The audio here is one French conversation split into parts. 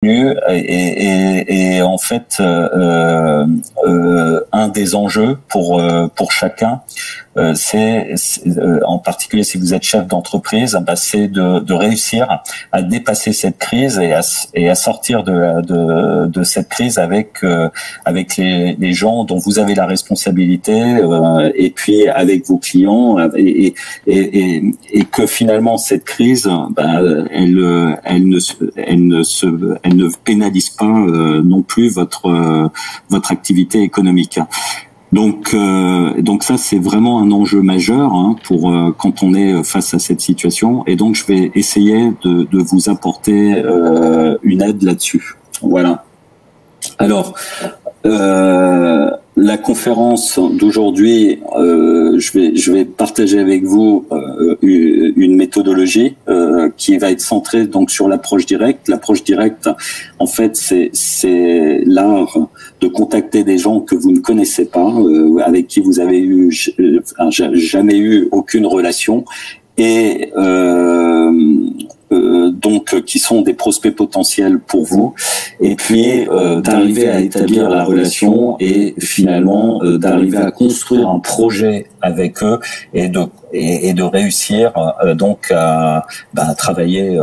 et en fait un des enjeux pour chacun, c'est en particulier si vous êtes chef d'entreprise, c'est de réussir à dépasser cette crise et à sortir de cette crise avec les gens dont vous avez la responsabilité, et puis avec vos clients, et que finalement cette crise elle ne pénalise pas non plus votre activité économique. Donc ça c'est vraiment un enjeu majeur pour quand on est face à cette situation, et donc je vais essayer de vous apporter une aide là-dessus. Voilà. Alors la conférence d'aujourd'hui, je vais partager avec vous une méthodologie qui va être centrée donc sur l'approche directe. L'approche directe, en fait, c'est l'art de contacter des gens que vous ne connaissez pas, avec qui vous avez jamais eu aucune relation, et donc qui sont des prospects potentiels pour vous, et puis d'arriver à établir la relation et finalement d'arriver à construire un projet avec eux et de réussir donc à travailler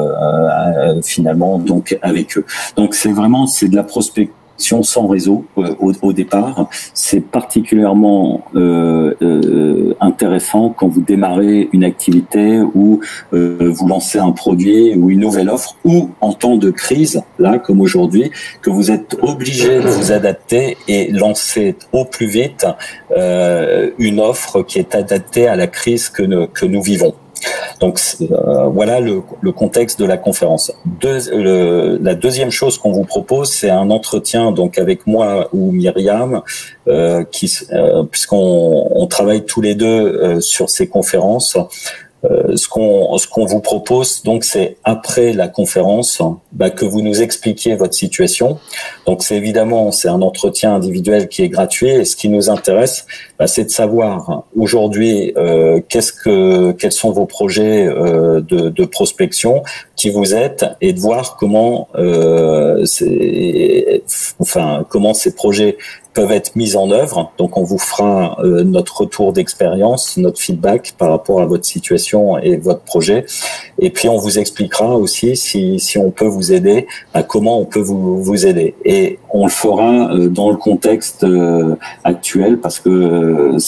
finalement donc avec eux. Donc c'est de la prospection sans réseau au départ. C'est particulièrement intéressant quand vous démarrez une activité ou vous lancez un produit ou une nouvelle offre, ou en temps de crise, là comme aujourd'hui, que vous êtes obligé de vous adapter et lancer au plus vite une offre qui est adaptée à la crise que nous vivons. Donc voilà le contexte de la conférence. La deuxième chose qu'on vous propose, c'est un entretien donc avec moi ou Myriam, puisqu'on travaille tous les deux sur ces conférences. Ce qu'on vous propose donc, c'est après la conférence que vous nous expliquiez votre situation. Donc c'est un entretien individuel qui est gratuit, et ce qui nous intéresse, c'est de savoir aujourd'hui quels sont vos projets de prospection, qui vous êtes, et de voir comment comment ces projets peuvent être mises en œuvre. Donc on vous fera notre retour d'expérience, notre feedback par rapport à votre situation et votre projet, et puis on vous expliquera aussi si on peut vous aider, comment on peut vous aider, et on le fera dans le contexte actuel, parce que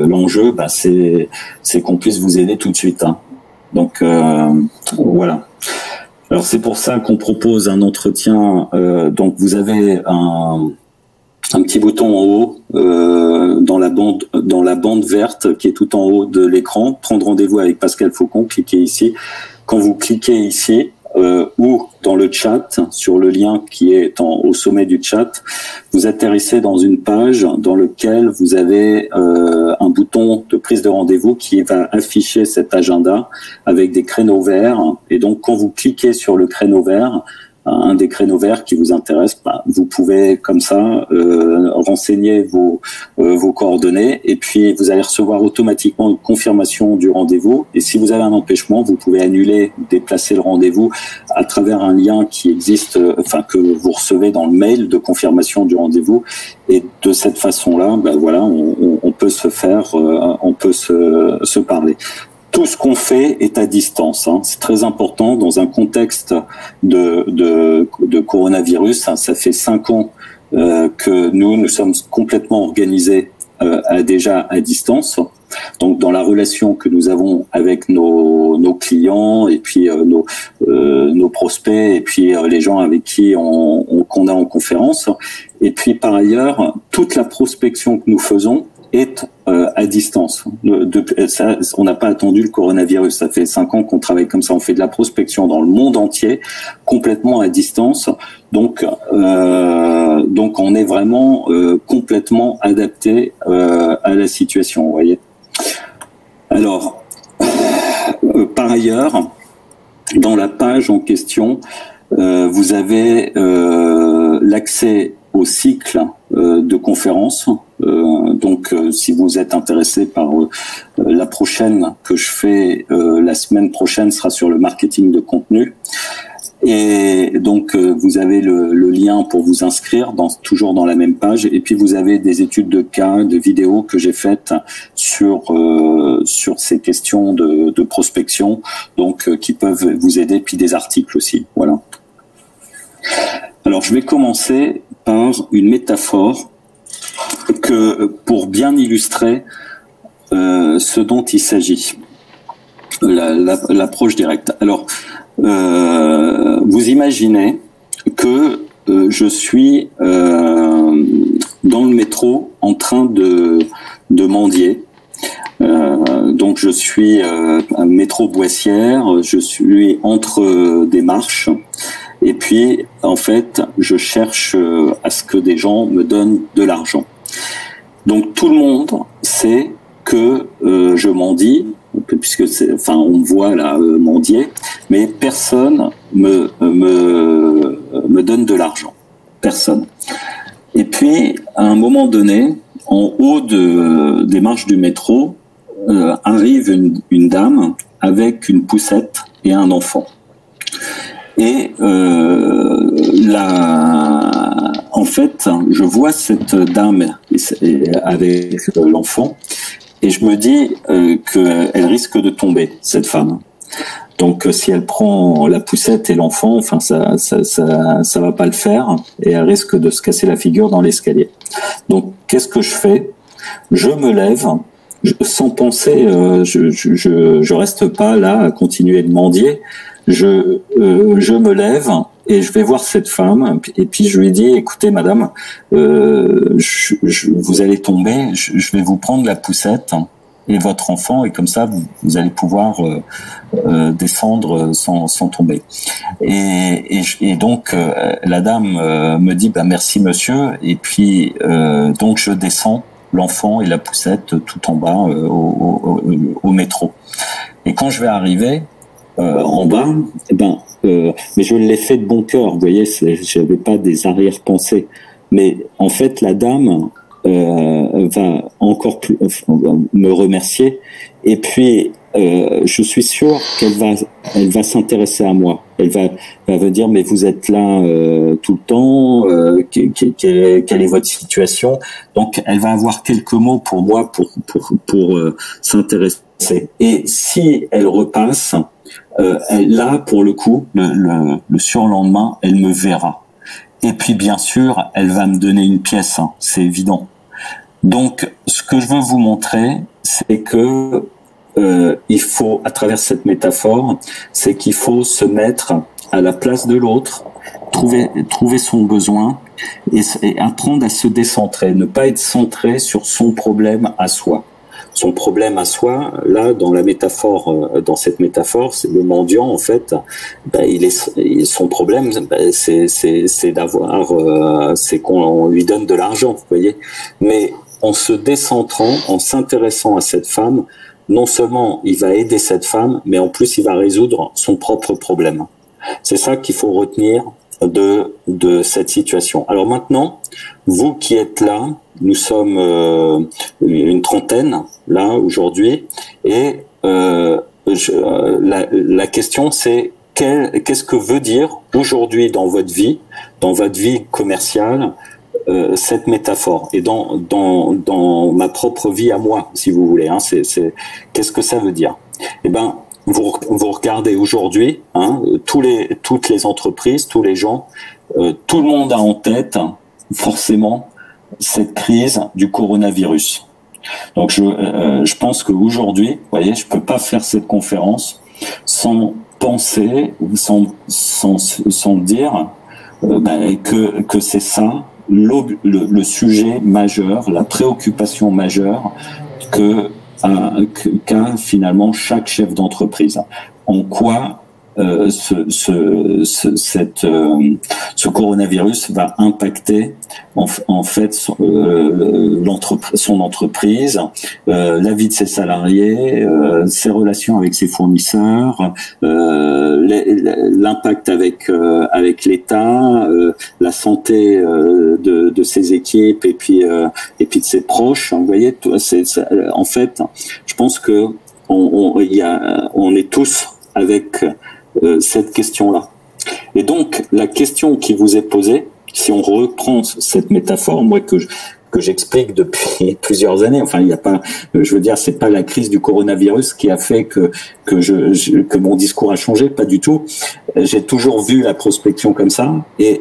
l'enjeu c'est qu'on puisse vous aider tout de suite. Donc voilà. Alors c'est pour ça qu'on propose un entretien. Donc vous avez un petit bouton en haut dans la bande verte qui est tout en haut de l'écran. Prendre rendez-vous avec Pascal Faucon. Cliquez ici. Quand vous cliquez ici, ou dans le chat, sur le lien qui est au sommet du chat, vous atterrissez dans une page dans laquelle vous avez un bouton de prise de rendez-vous qui va afficher cet agenda avec des créneaux verts. Et donc, quand vous cliquez sur le créneau vert, un des créneaux verts qui vous intéresse, vous pouvez comme ça renseigner vos coordonnées, et puis vous allez recevoir automatiquement une confirmation du rendez-vous. Et si vous avez un empêchement, vous pouvez annuler, déplacer le rendez-vous à travers un lien qui existe, que vous recevez dans le mail de confirmation du rendez-vous. Et de cette façon-là, voilà, on peut se faire, on peut se parler. Tout ce qu'on fait est à distance. C'est très important dans un contexte de coronavirus. Ça fait 5 ans que nous sommes complètement organisés déjà à distance. Donc dans la relation que nous avons avec nos clients, et puis nos prospects, et puis les gens avec qui qu'on a en conférence. Et puis par ailleurs, toute la prospection que nous faisons est à distance. On n'a pas attendu le coronavirus. Ça fait 5 ans qu'on travaille comme ça. On fait de la prospection dans le monde entier, complètement à distance. Donc on est vraiment complètement adapté à la situation. Vous voyez. Alors, par ailleurs, dans la page en question, vous avez l'accès au cycle de conférences. Donc, si vous êtes intéressé par la prochaine que je fais la semaine prochaine, sera sur le marketing de contenu. Et donc, vous avez le lien pour vous inscrire, toujours dans la même page. Et puis, vous avez des études de cas, de vidéos que j'ai faites sur ces questions de prospection, donc qui peuvent vous aider. Puis des articles aussi. Voilà. Alors, je vais commencer par une métaphore pour bien illustrer ce dont il s'agit. L'approche directe. Alors, vous imaginez que je suis dans le métro en train de mendier. Donc je suis à métro Boissière, je suis entre des marches et puis en fait je cherche à ce que des gens me donnent de l'argent. Donc tout le monde sait que je mendie, puisque on me voit là mendier, mais personne me donne de l'argent, personne. Et puis à un moment donné, en haut des marches du métro, arrive une dame avec une poussette et un enfant. Et en fait, je vois cette dame avec l'enfant et je me dis qu'elle risque de tomber, cette femme. Donc, si elle prend la poussette et l'enfant, enfin, ça va pas le faire et elle risque de se casser la figure dans l'escalier. Donc, qu'est-ce que je fais? Je me lève. Sans penser, je reste pas là à continuer de mendier. Je me lève et je vais voir cette femme et puis je lui dis, écoutez madame, vous allez tomber, je vais vous prendre la poussette et votre enfant et comme ça vous allez pouvoir descendre sans tomber. Et donc la dame me dit, merci monsieur, et puis donc je descends l'enfant et la poussette tout en bas au métro. Et quand je vais arriver en bas, mais je l'ai fait de bon cœur, vous voyez, j'avais pas des arrière-pensées. Mais en fait, la dame va encore plus me remercier. Et puis, je suis sûr elle va s'intéresser à moi. Elle va me dire, mais vous êtes là tout le temps, quelle est votre situation? Donc, elle va avoir quelques mots pour moi pour s'intéresser. Et si elle repasse, là, pour le coup, le surlendemain, elle me verra. Et puis, bien sûr, elle va me donner une pièce, hein, c'est évident. Donc, ce que je veux vous montrer, c'est que il faut, à travers cette métaphore, c'est qu'il faut se mettre à la place de l'autre, trouver son besoin et apprendre à se décentrer, ne pas être centré sur son problème à soi. Son problème à soi, là, dans la métaphore, dans cette métaphore, c'est le mendiant, en fait, son problème, c'est d'avoir, c'est qu'on lui donne de l'argent, vous voyez. Mais en se décentrant, en s'intéressant à cette femme, non seulement il va aider cette femme, mais en plus il va résoudre son propre problème. C'est ça qu'il faut retenir de cette situation. Alors maintenant, vous qui êtes là, nous sommes une trentaine là aujourd'hui, et la question c'est qu'est-ce que veut dire aujourd'hui dans votre vie commerciale, cette métaphore, et dans ma propre vie à moi, si vous voulez, hein, qu'est-ce que ça veut dire? Eh ben, vous regardez aujourd'hui, hein, toutes les entreprises, tous les gens, tout le monde a en tête, forcément, cette crise du coronavirus. Donc je pense qu'aujourd'hui, vous voyez, je peux pas faire cette conférence sans penser, sans dire que c'est ça le sujet majeur, la préoccupation majeure qu'a finalement chaque chef d'entreprise. En quoi ce coronavirus va impacter en fait son entreprise, la vie de ses salariés, ses relations avec ses fournisseurs, l'impact avec l'État, la santé de ses équipes et puis de ses proches. Vous voyez, en fait, je pense que on est tous avec cette question-là. Et donc, la question qui vous est posée, si on reprend cette métaphore, moi que j'explique depuis plusieurs années, enfin il n'y a pas, je veux dire, c'est pas la crise du coronavirus qui a fait que mon discours a changé, pas du tout. J'ai toujours vu la prospection comme ça.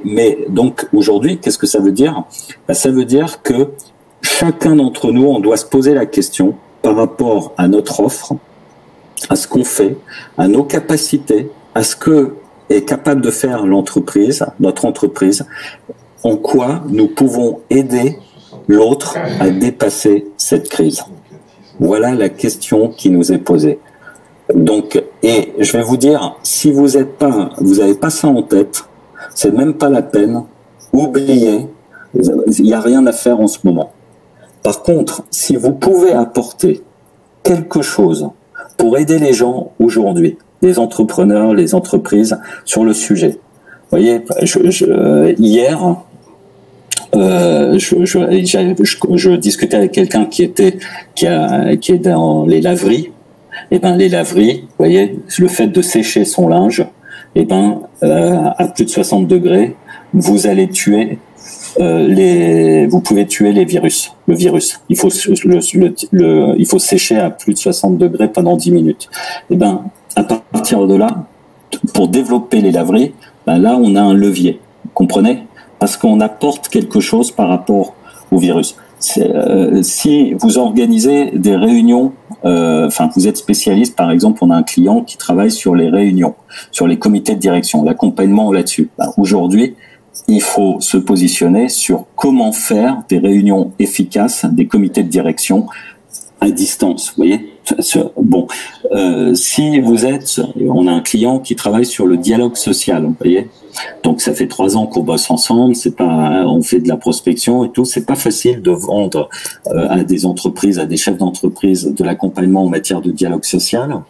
Mais donc aujourd'hui, qu'est-ce que ça veut dire? Ça veut dire que chacun d'entre nous, on doit se poser la question par rapport à notre offre, à ce qu'on fait, à nos capacités, à ce que est capable de faire l'entreprise, notre entreprise, en quoi nous pouvons aider l'autre à dépasser cette crise. Voilà la question qui nous est posée. Donc, et je vais vous dire, si vous n'avez pas ça en tête, c'est même pas la peine, oubliez, il n'y a rien à faire en ce moment. Par contre, si vous pouvez apporter quelque chose pour aider les gens aujourd'hui, les entrepreneurs, les entreprises, sur le sujet. Vous voyez, hier, je discutais avec quelqu'un qui est dans les laveries. Et ben, les laveries, vous voyez, le fait de sécher son linge, et ben, à plus de 60 degrés, vous allez tuer vous pouvez tuer le virus. Il faut sécher à plus de 60 degrés pendant 10 minutes. Et ben, à partir de là, pour développer les laveries, ben là, on a un levier. Vous comprenez? Parce qu'on apporte quelque chose par rapport au virus. Si vous organisez des réunions, vous êtes spécialiste, par exemple, on a un client qui travaille sur les réunions, sur les comités de direction, l'accompagnement là-dessus. Ben, aujourd'hui, il faut se positionner sur comment faire des réunions efficaces, des comités de direction à distance, vous voyez. Bon, si on a un client qui travaille sur le dialogue social, vous voyez. Donc ça fait 3 ans qu'on bosse ensemble, on fait de la prospection et tout, c'est pas facile de vendre à des entreprises, à des chefs d'entreprise de l'accompagnement en matière de dialogue social,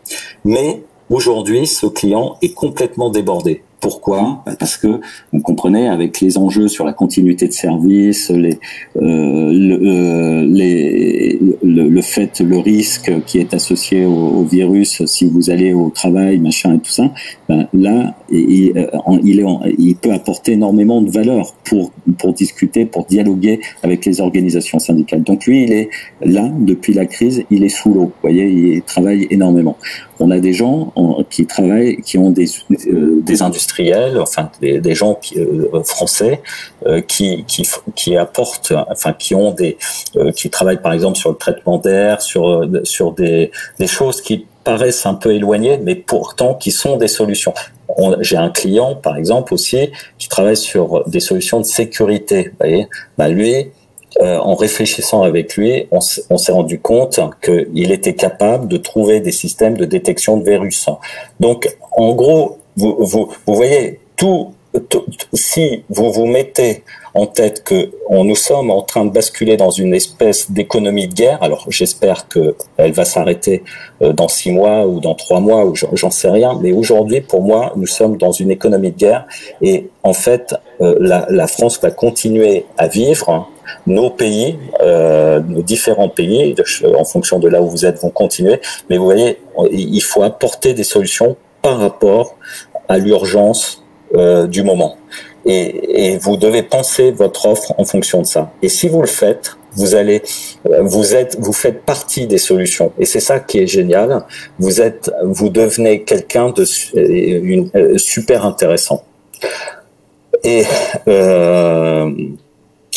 mais aujourd'hui, ce client est complètement débordé. Pourquoi? Parce que, vous comprenez, avec les enjeux sur la continuité de service, le risque qui est associé au virus, si vous allez au travail, machin et tout ça, ben là, il peut apporter énormément de valeur pour discuter, pour dialoguer avec les organisations syndicales. Donc lui, il est là, depuis la crise, il est sous l'eau. Vous voyez, il travaille énormément. On a des gens qui travaillent, qui ont des industriels, enfin des gens français qui apportent, enfin qui travaillent par exemple sur le traitement d'air, sur des choses qui paraissent un peu éloignées, mais pourtant qui sont des solutions. J'ai un client par exemple aussi qui travaille sur des solutions de sécurité. Vous voyez, lui. En réfléchissant avec lui, on s'est rendu compte qu'il était capable de trouver des systèmes de détection de virus. Donc, en gros, vous voyez, si vous vous mettez en tête que nous sommes en train de basculer dans une espèce d'économie de guerre, alors j'espère que elle va s'arrêter dans 6 mois ou dans 3 mois, ou j'en sais rien, mais aujourd'hui, pour moi, nous sommes dans une économie de guerre et en fait, la France va continuer à vivre. Nos pays, nos différents pays, en fonction de là où vous êtes, vont continuer. Mais vous voyez, il faut apporter des solutions par rapport à l'urgence du moment. Et vous devez penser votre offre en fonction de ça. Et si vous le faites, vous faites partie des solutions. Et c'est ça qui est génial. Vous devenez quelqu'un de super intéressant. Et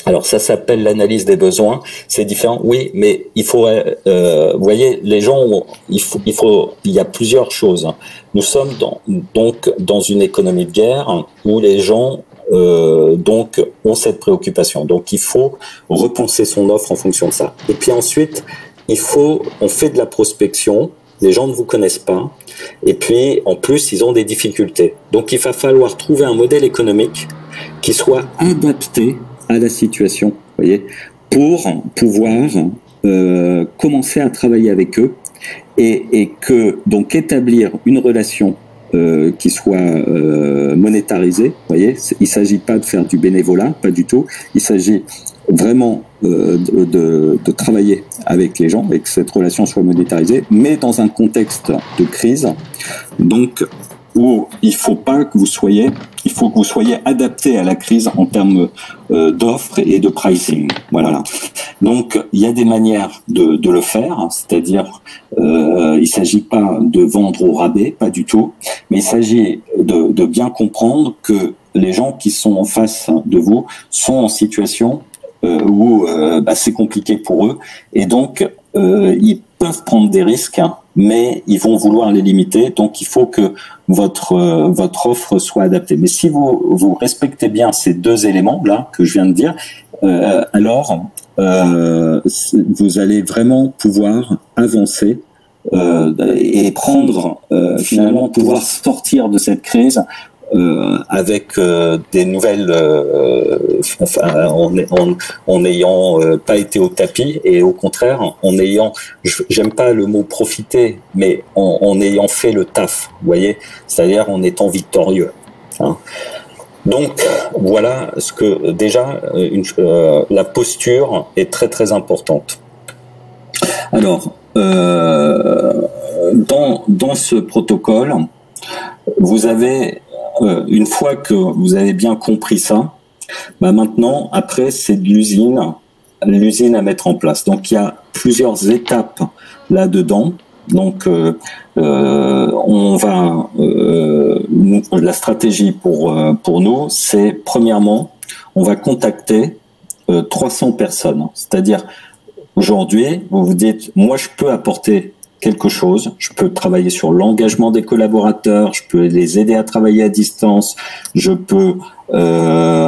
alors ça s'appelle l'analyse des besoins, c'est différent, oui, mais il faut, vous voyez, les gens, il y a plusieurs choses. Nous sommes donc dans une économie de guerre où les gens donc ont cette préoccupation. Donc il faut repenser son offre en fonction de ça. Et puis ensuite, on fait de la prospection. Les gens ne vous connaissent pas. Et puis, en plus, ils ont des difficultés. Donc, il va falloir trouver un modèle économique qui soit adapté à la situation, vous voyez, pour pouvoir commencer à travailler avec eux et donc établir une relation qui soit monétarisée, vous voyez. Il ne s'agit pas de faire du bénévolat, pas du tout. Il s'agit vraiment de travailler avec les gens et que cette relation soit monétarisée, mais dans un contexte de crise. Donc, où il faut que vous soyez adapté à la crise en termes d'offres et de pricing. Voilà. Donc, il y a des manières de le faire, c'est-à-dire, il s'agit pas de vendre au rabais, pas du tout, mais il s'agit de bien comprendre que les gens qui sont en face de vous sont en situation où c'est compliqué pour eux, et donc ils peuvent prendre des risques, hein, mais ils vont vouloir les limiter. Donc il faut que votre offre soit adaptée. Mais si vous respectez bien ces deux éléments là que je viens de dire, alors vous allez vraiment pouvoir avancer et prendre finalement pouvoir sortir de cette crise avec des nouvelles en n'ayant pas été au tapis, et au contraire en ayant, j'aime pas le mot profiter, mais en ayant fait le taf, vous voyez, c'est-à-dire en étant victorieux, hein. Donc voilà ce que déjà la posture est très très importante. Alors dans ce protocole, vous avez une fois que vous avez bien compris ça, maintenant, après, c'est de l'usine à mettre en place. Donc, il y a plusieurs étapes là-dedans. Donc, on va la stratégie pour nous, c'est premièrement, on va contacter 300 personnes. C'est-à-dire, aujourd'hui, vous vous dites, moi, je peux apporter quelque chose, je peux travailler sur l'engagement des collaborateurs, je peux les aider à travailler à distance, je peux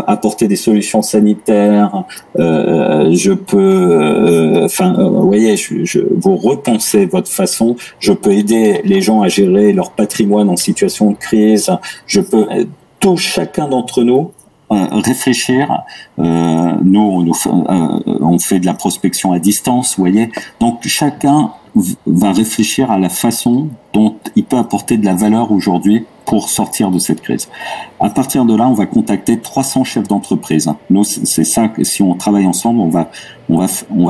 apporter des solutions sanitaires, je peux, vous voyez, vous repensez votre façon, je peux aider les gens à gérer leur patrimoine en situation de crise, je peux, chacun d'entre nous, réfléchir. Nous, on fait de la prospection à distance, vous voyez. Donc chacun va réfléchir à la façon dont il peut apporter de la valeur aujourd'hui pour sortir de cette crise. À partir de là, on va contacter 300 chefs d'entreprise. Nous, c'est ça. Si on travaille ensemble, on va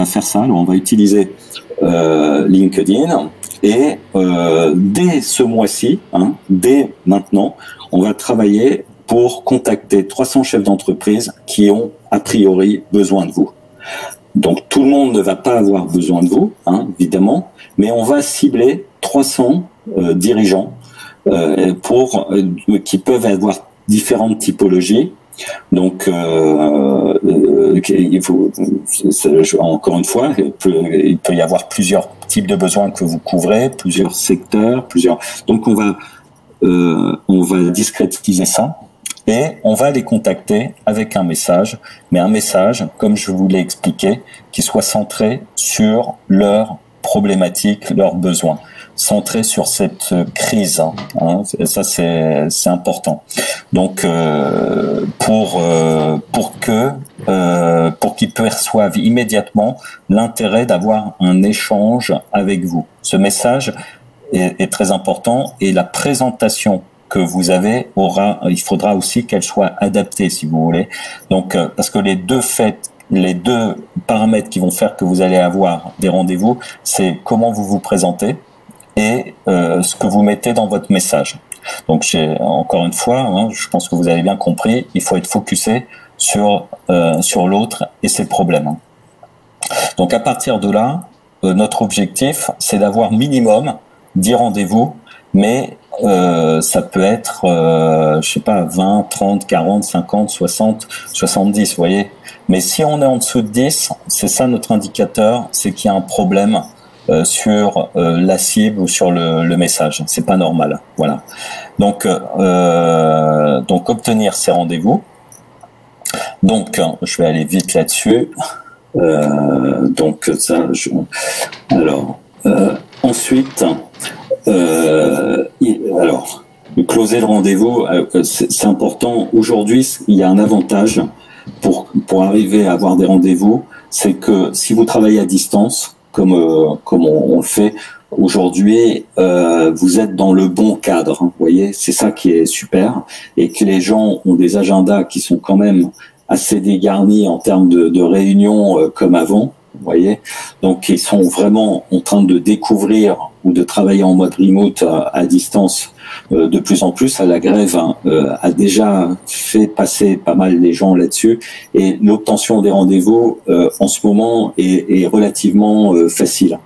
faire ça. Alors, on va utiliser LinkedIn, et dès ce mois-ci, dès maintenant, on va travailler pour contacter 300 chefs d'entreprise qui ont a priori besoin de vous. Donc tout le monde ne va pas avoir besoin de vous, évidemment, mais on va cibler 300 dirigeants qui peuvent avoir différentes typologies. Donc il faut, encore une fois, il peut y avoir plusieurs types de besoins que vous couvrez, plusieurs secteurs, Donc on va discrétiser ça. Et on va les contacter avec un message, mais un message, comme je vous l'ai expliqué, qui soit centré sur leurs problématiques, leurs besoins, centré sur cette crise. Ça, c'est important. Donc, pour qu'ils perçoivent immédiatement l'intérêt d'avoir un échange avec vous. Ce message est très important, et la présentation que vous avez il faudra aussi qu'elle soit adaptée, si vous voulez. Donc, parce que les deux paramètres qui vont faire que vous allez avoir des rendez-vous, c'est comment vous vous présentez et ce que vous mettez dans votre message. Donc, encore une fois, je pense que vous avez bien compris, il faut être focusé sur l'autre et ses problèmes. Donc, à partir de là, notre objectif, c'est d'avoir minimum 10 rendez-vous, mais ça peut être, 20, 30, 40, 50, 60, 70, vous voyez. Mais si on est en dessous de 10, c'est ça notre indicateur, c'est qu'il y a un problème sur la cible ou sur le message. C'est pas normal, voilà. Donc obtenir ces rendez-vous. Donc, je vais aller vite là-dessus. Ensuite, closer le rendez-vous, c'est important. Aujourd'hui, il y a un avantage pour arriver à avoir des rendez-vous, c'est que si vous travaillez à distance, comme on le fait aujourd'hui, vous êtes dans le bon cadre. Vous voyez, c'est ça qui est super, et que les gens ont des agendas qui sont quand même assez dégarnis en termes de réunions comme avant. vous voyez. Donc, ils sont vraiment en train de découvrir ou de travailler en mode remote à distance de plus en plus. La grève a déjà fait passer pas mal les gens là-dessus, et l'obtention des rendez-vous en ce moment est relativement facile.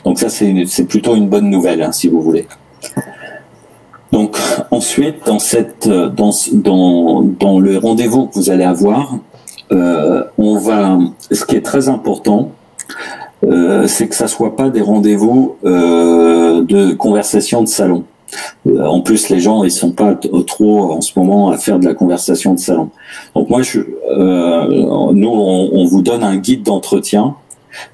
Donc ça, c'est plutôt une bonne nouvelle, hein, si vous voulez. Donc ensuite, dans le rendez-vous que vous allez avoir, ce qui est très important, c'est que ça soit pas des rendez-vous de conversation de salon. En plus, les gens, ils sont pas trop en ce moment à faire de la conversation de salon. Donc moi, nous, on vous donne un guide d'entretien,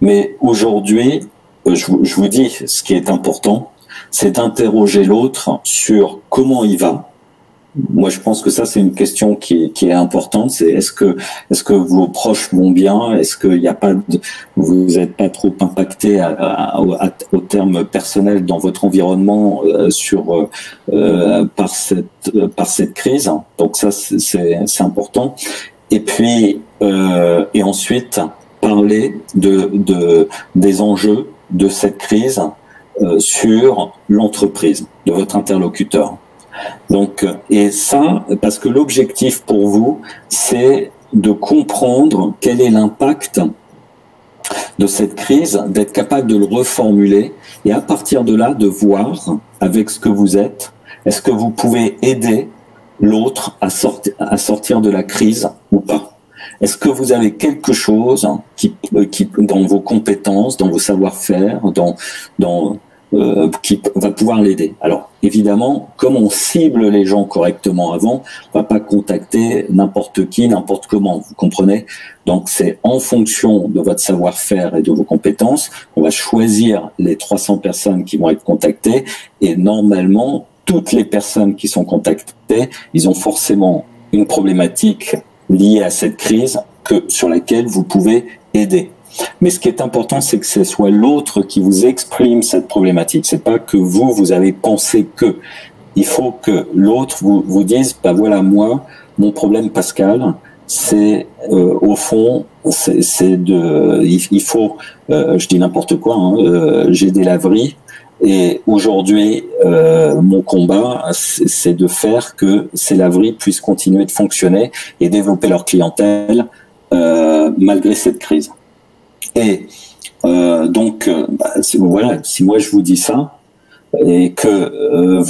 mais aujourd'hui, je vous dis, ce qui est important, c'est d'interroger l'autre sur comment il va. Moi, je pense que ça, c'est une question qui est importante. C'est est-ce que vos proches vont bien? Est-ce qu'il n'y a pas vous n'êtes pas trop impacté au terme personnel dans votre environnement par cette crise? Donc ça, c'est important. Et puis et ensuite parler des enjeux de cette crise sur l'entreprise de votre interlocuteur. Donc, et ça, parce que l'objectif pour vous, c'est de comprendre quel est l'impact de cette crise, d'être capable de le reformuler, et à partir de là, de voir avec ce que vous êtes, est-ce que vous pouvez aider l'autre à sortir de la crise ou pas? Est-ce que vous avez quelque chose qui dans vos compétences, dans vos savoir-faire, qui va pouvoir l'aider? Alors, évidemment, comme on cible les gens correctement avant, on va pas contacter n'importe qui, n'importe comment, vous comprenez? Donc, c'est en fonction de votre savoir-faire et de vos compétences, on va choisir les 300 personnes qui vont être contactées, et normalement, toutes les personnes qui sont contactées, ils ont forcément une problématique liée à cette crise sur laquelle vous pouvez aider. Mais ce qui est important, c'est que ce soit l'autre qui vous exprime cette problématique. C'est pas que vous avez pensé que. Il faut que l'autre vous dise, bah voilà, moi, mon problème, Pascal, c'est au fond, il faut, je dis n'importe quoi, hein, j'ai des laveries, et aujourd'hui, mon combat, c'est de faire que ces laveries puissent continuer de fonctionner et développer leur clientèle malgré cette crise. Et donc, voilà, si moi je vous dis ça, et que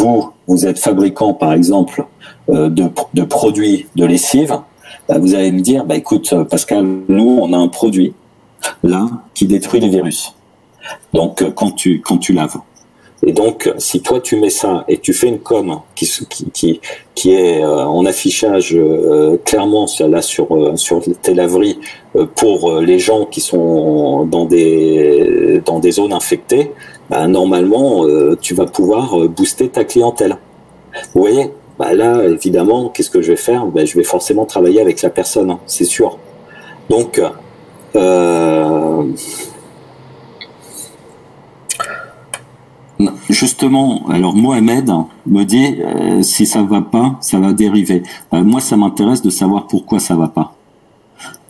vous êtes fabricant, par exemple, de produits de lessive, vous allez me dire, écoute, Pascal, nous, on a un produit là qui détruit les virus. Donc, quand tu laves. Et donc, si toi tu mets ça et tu fais une com qui est en affichage clairement là sur tes laveries pour les gens qui sont dans des zones infectées, normalement tu vas pouvoir booster ta clientèle. Vous voyez, là évidemment, qu'est-ce que je vais faire? Je vais forcément travailler avec la personne, hein, c'est sûr. Donc justement, alors Mohamed me dit si ça va pas, ça va dériver. Moi, ça m'intéresse de savoir pourquoi ça va pas.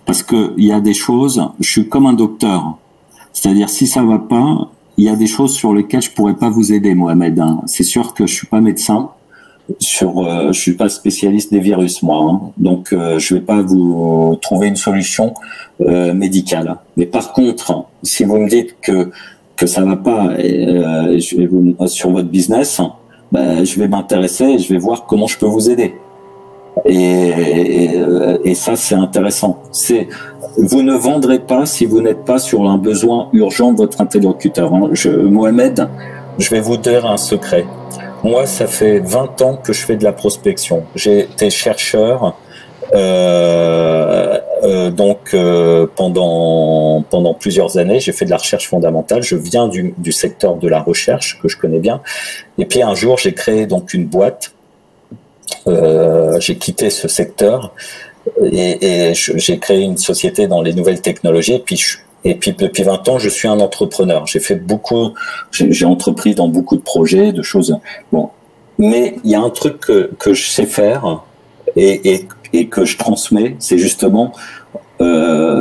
Parce que il y a des choses, je suis comme un docteur. C'est-à-dire, si ça va pas, il y a des choses sur lesquelles je pourrais pas vous aider, Mohamed. Hein. C'est sûr que je suis pas médecin. Je suis pas spécialiste des virus, moi. Hein. Donc, je vais pas vous trouver une solution médicale. Mais par contre, si vous me dites que ça va pas sur votre business, je vais m'intéresser et je vais voir comment je peux vous aider. Et ça, c'est intéressant. Vous ne vendrez pas si vous n'êtes pas sur un besoin urgent de votre interlocuteur. Hein. Mohamed, je vais vous dire un secret. Moi, ça fait 20 ans que je fais de la prospection. J'ai été chercheur pendant plusieurs années, j'ai fait de la recherche fondamentale. Je viens du secteur de la recherche que je connais bien. Et puis un jour, j'ai créé donc une boîte. J'ai quitté ce secteur et j'ai créé une société dans les nouvelles technologies. Et puis depuis 20 ans, je suis un entrepreneur. J'ai entrepris dans beaucoup de projets, de choses. Bon, mais il y a un truc que je sais faire et que je transmets, c'est justement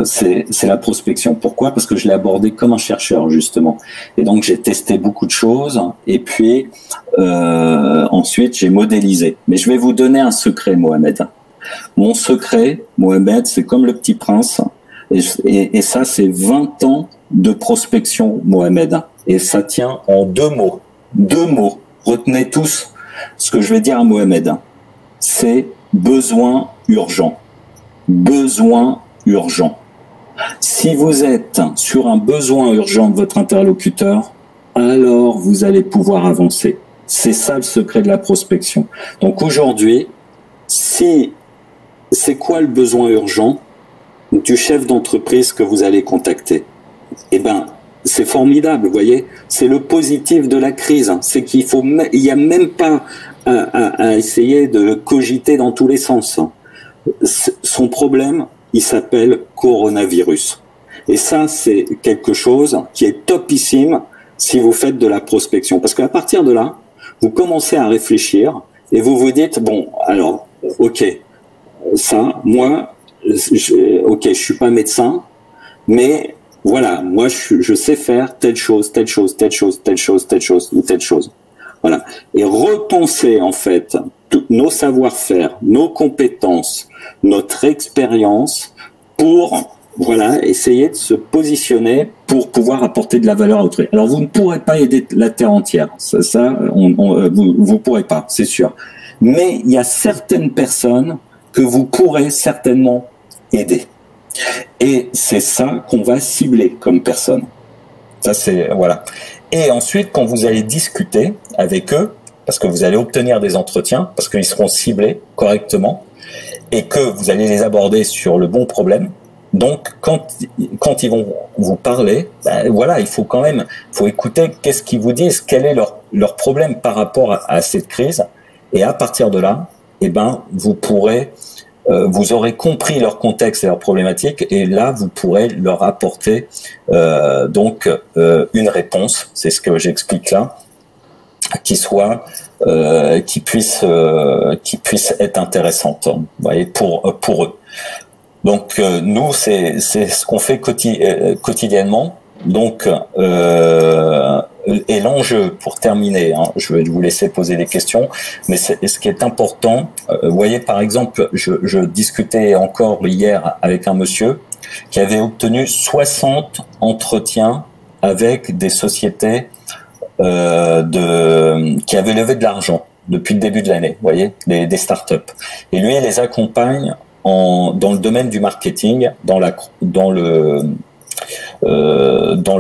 c'est la prospection. Pourquoi? Parce que je l'ai abordé comme un chercheur, justement. Et donc, j'ai testé beaucoup de choses. Et puis, ensuite, j'ai modélisé. Mais je vais vous donner un secret, Mohamed. Mon secret, Mohamed, c'est comme le Petit Prince. Et ça, c'est 20 ans de prospection, Mohamed. Et ça tient en 2 mots. 2 mots. Retenez tous ce que je vais dire à Mohamed. C'est besoin urgent. Besoin urgent. Si vous êtes sur un besoin urgent de votre interlocuteur, alors vous allez pouvoir avancer. C'est ça le secret de la prospection. Donc aujourd'hui, si c'est quoi le besoin urgent du chef d'entreprise que vous allez contacter? Eh ben, c'est formidable, vous voyez. C'est le positif de la crise. C'est qu'il faut, il y a même pas à essayer de cogiter dans tous les sens. Son problème, il s'appelle coronavirus. Et ça, c'est quelque chose qui est topissime si vous faites de la prospection. Parce qu'à partir de là, vous commencez à réfléchir et vous vous dites, bon, alors, ok, ça, moi, je suis pas médecin, mais voilà, moi, je sais faire telle chose, telle chose, telle chose, telle chose, telle chose, ou telle chose. Voilà. Et repenser, en fait, nos savoir-faire, nos compétences, notre expérience pour, voilà, essayer de se positionner pour pouvoir apporter de la valeur à autrui. Alors, vous ne pourrez pas aider la terre entière. Vous pourrez pas, c'est sûr. Mais il y a certaines personnes que vous pourrez certainement aider. Et c'est ça qu'on va cibler comme personne. Ça, c'est, voilà. Et ensuite, quand vous allez discuter avec eux, parce que vous allez obtenir des entretiens, parce qu'ils seront ciblés correctement, et que vous allez les aborder sur le bon problème. Donc, quand ils vont vous parler, ben voilà, il faut écouter qu'est-ce qu'ils vous disent, quel est leur problème par rapport à cette crise. Et à partir de là, eh ben, vous aurez compris leur contexte et leurs problématiques, et là, vous pourrez leur apporter une réponse. C'est ce que j'explique là, qui puisse être intéressante, vous voyez, pour eux. Donc nous, c'est ce qu'on fait quotidiennement. Donc et l'enjeu, pour terminer, hein, je vais vous laisser poser des questions, mais ce qui est important, vous voyez, par exemple, je discutais encore hier avec un monsieur qui avait obtenu 60 entretiens avec des sociétés qui avaient levé de l'argent depuis le début de l'année, vous voyez, des startups. Et lui, il les accompagne dans le domaine du marketing, dans le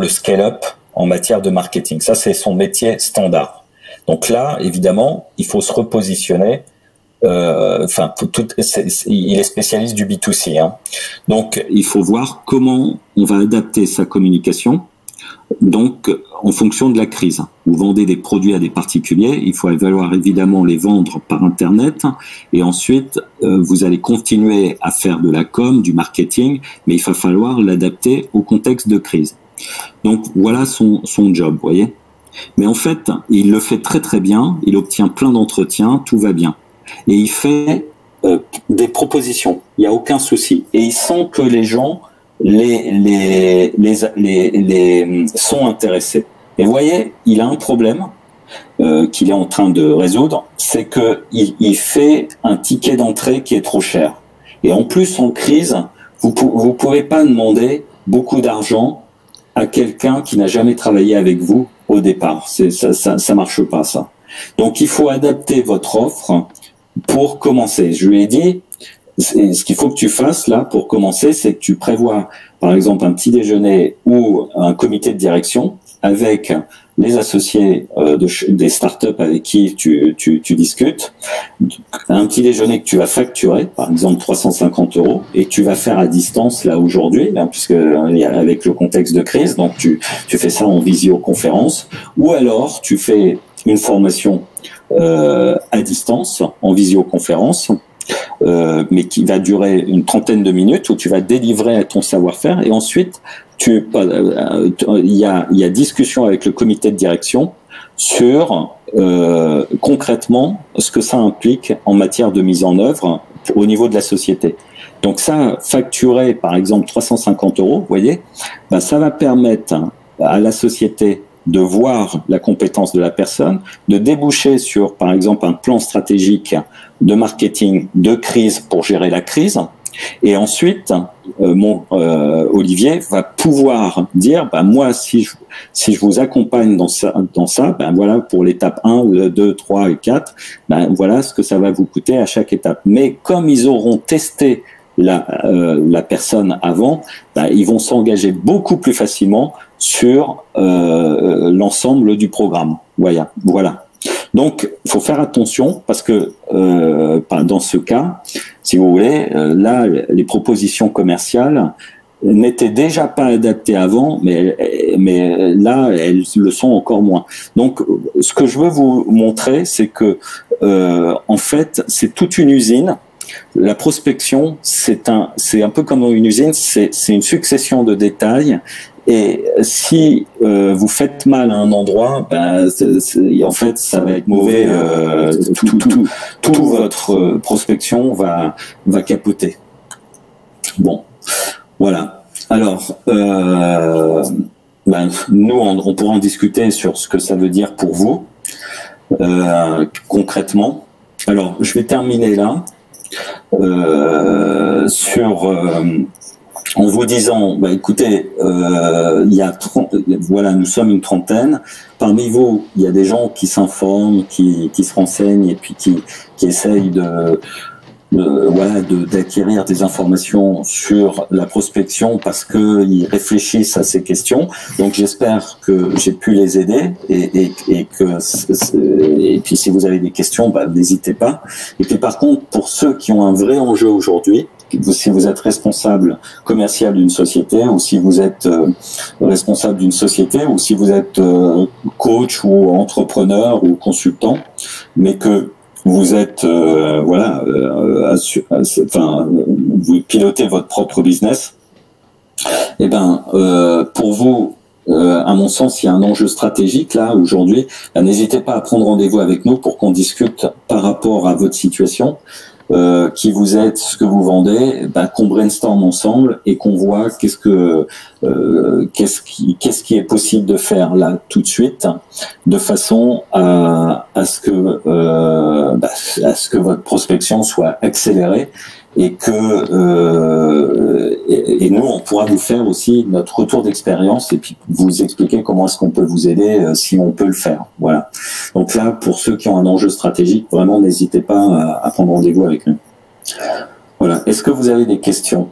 scale-up en matière de marketing. Ça, c'est son métier standard. Donc là, évidemment, il faut se repositionner. Il est spécialiste du B2C. Hein. Donc, il faut voir comment on va adapter sa communication. Donc, en fonction de la crise. Vous vendez des produits à des particuliers, il faut falloir évidemment les vendre par Internet, et ensuite, vous allez continuer à faire de la com, du marketing, mais il va falloir l'adapter au contexte de crise. Donc, voilà son job, vous voyez. Mais en fait, il le fait très très bien, il obtient plein d'entretiens, tout va bien. Et il fait des propositions, il n'y a aucun souci. Et il sent que les gens sont intéressés. Et vous voyez, il a un problème qu'il est en train de résoudre, c'est que il fait un ticket d'entrée qui est trop cher. Et en plus, en crise, vous pouvez pas demander beaucoup d'argent à quelqu'un qui n'a jamais travaillé avec vous au départ. Ça marche pas, ça. Donc, il faut adapter votre offre pour commencer. Je lui ai dit, ce qu'il faut que tu fasses là pour commencer, c'est que tu prévois par exemple un petit déjeuner ou un comité de direction avec les associés des startups avec qui tu discutes, un petit déjeuner que tu vas facturer, par exemple 350 €, et tu vas faire à distance là aujourd'hui, hein, puisque avec le contexte de crise, donc tu fais ça en visioconférence, ou alors tu fais une formation à distance en visioconférence. Mais qui va durer une trentaine de minutes où tu vas délivrer ton savoir-faire, et ensuite il y a discussion avec le comité de direction sur concrètement ce que ça implique en matière de mise en œuvre au niveau de la société. Donc ça, facturer par exemple 350 €, vous voyez, ben, ça va permettre à la société de voir la compétence de la personne, de déboucher sur par exemple un plan stratégique de marketing de crise pour gérer la crise. Et ensuite, Olivier va pouvoir dire, ben moi, si je vous accompagne dans ça, ben voilà, pour l'étape 1, 2, 3 et 4, ben voilà ce que ça va vous coûter à chaque étape. Mais comme ils auront testé la personne avant, ben, ils vont s'engager beaucoup plus facilement sur l'ensemble du programme. Voilà. Donc, il faut faire attention parce que dans ce cas, si vous voulez, là, les propositions commerciales n'étaient déjà pas adaptées avant, mais là, elles le sont encore moins. Donc, ce que je veux vous montrer, c'est que en fait, c'est toute une usine. La prospection, c'est un peu comme une usine, c'est une succession de détails. Et si vous faites mal à un endroit, ben, en fait, ça va être mauvais. Tout votre prospection va capoter. Bon, voilà. Alors, ben, nous, on pourra en discuter sur ce que ça veut dire pour vous concrètement. Alors, je vais terminer là en vous disant, bah, écoutez, voilà, nous sommes une trentaine. Parmi vous, il y a des gens qui s'informent, qui se renseignent et puis qui essayent d'acquérir des informations sur la prospection parce que ils réfléchissent à ces questions. Donc j'espère que j'ai pu les aider et puis si vous avez des questions, bah, n'hésitez pas. Et puis par contre, pour ceux qui ont un vrai enjeu aujourd'hui, si vous êtes responsable commercial d'une société ou si vous êtes responsable d'une société ou si vous êtes coach ou entrepreneur ou consultant, mais que vous êtes vous pilotez votre propre business, et ben pour vous, à mon sens, il y a un enjeu stratégique là aujourd'hui. N'hésitez pas à prendre rendez-vous avec nous pour qu'on discute par rapport à votre situation. Qui vous êtes, ce que vous vendez, ben, qu'on brainstorm ensemble et qu'on voit qu'est-ce qui est possible de faire là tout de suite, de façon à ce que votre prospection soit accélérée et et nous on pourra vous faire aussi notre retour d'expérience et puis vous expliquer comment est-ce qu'on peut vous aider si on peut le faire. Voilà. Donc là, pour ceux qui ont un enjeu stratégique, vraiment n'hésitez pas à prendre rendez-vous avec nous. Voilà. Est-ce que vous avez des questions ?